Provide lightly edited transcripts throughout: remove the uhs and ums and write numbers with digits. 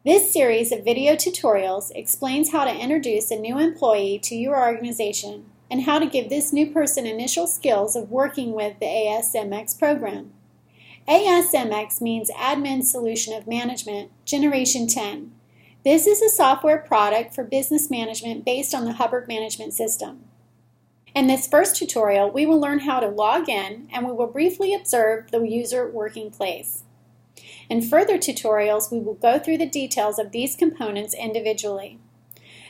This series of video tutorials explains how to introduce a new employee to your organization and how to give this new person initial skills of working with the ASMX program. ASMX means Admin Solution of Management, Generation 10. This is a software product for business management based on the Hubbard Management System. In this first tutorial, we will learn how to log in and we will briefly observe the user working place. In further tutorials, we will go through the details of these components individually.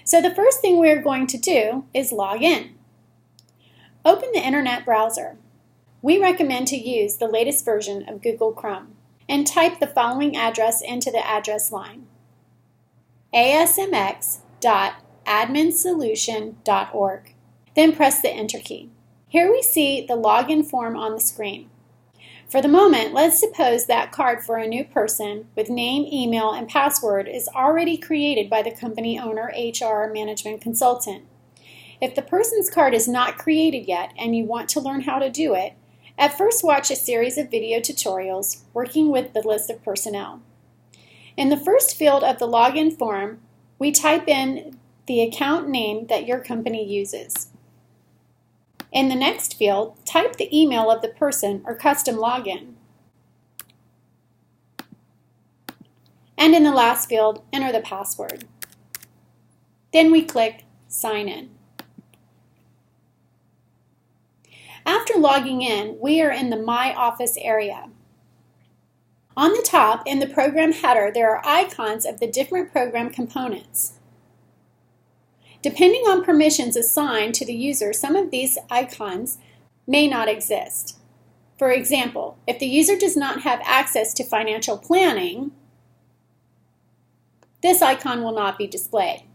So the first thing we are going to do is log in. Open the Internet browser. We recommend to use the latest version of Google Chrome and type the following address into the address line: asmx.adminsolution.org. Then press the Enter key. Here we see the login form on the screen. For the moment, let's suppose that card for a new person with name, email, and password is already created by the company owner, HR, management consultant. If the person's card is not created yet and you want to learn how to do it, at first watch a series of video tutorials working with the list of personnel. In the first field of the login form, we type in the account name that your company uses. In the next field, type the email of the person or custom login. And in the last field, enter the password. Then we click Sign In. After logging in, we are in the My Office area. On the top, in the program header, there are icons of the different program components. Depending on permissions assigned to the user, some of these icons may not exist. For example, if the user does not have access to financial planning, this icon will not be displayed.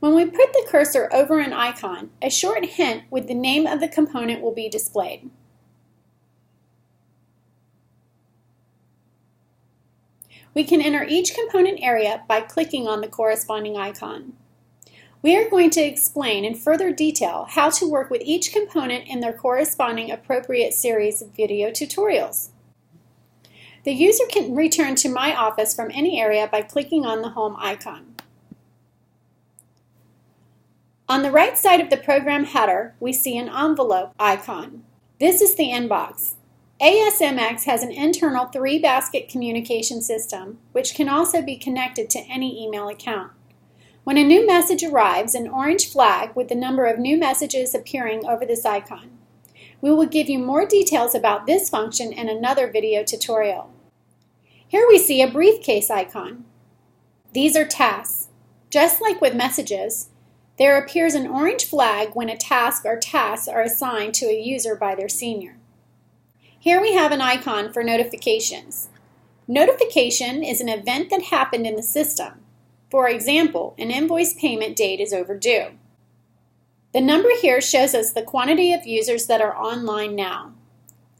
When we put the cursor over an icon, a short hint with the name of the component will be displayed. We can enter each component area by clicking on the corresponding icon. We are going to explain in further detail how to work with each component in their corresponding appropriate series of video tutorials. The user can return to My Office from any area by clicking on the home icon. On the right side of the program header, we see an envelope icon. This is the inbox. ASMX has an internal 3-basket communication system, which can also be connected to any email account. When a new message arrives, an orange flag with the number of new messages appearing over this icon. We will give you more details about this function in another video tutorial. Here we see a briefcase icon. These are tasks. Just like with messages, there appears an orange flag when a task or tasks are assigned to a user by their senior. Here we have an icon for notifications. Notification is an event that happened in the system. For example, an invoice payment date is overdue. The number here shows us the quantity of users that are online now.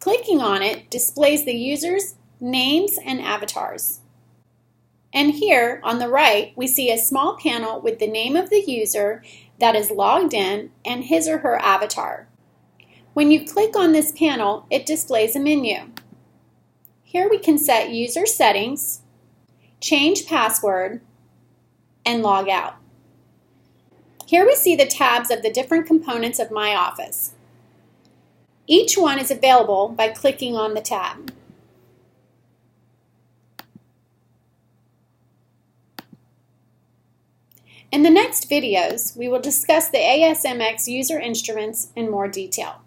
Clicking on it displays the users' names and avatars. And here on the right, we see a small panel with the name of the user that is logged in and his or her avatar. When you click on this panel, it displays a menu. Here we can set user settings, change password, and log out. Here we see the tabs of the different components of My Office. Each one is available by clicking on the tab. In the next videos, we will discuss the ASMX user instruments in more detail.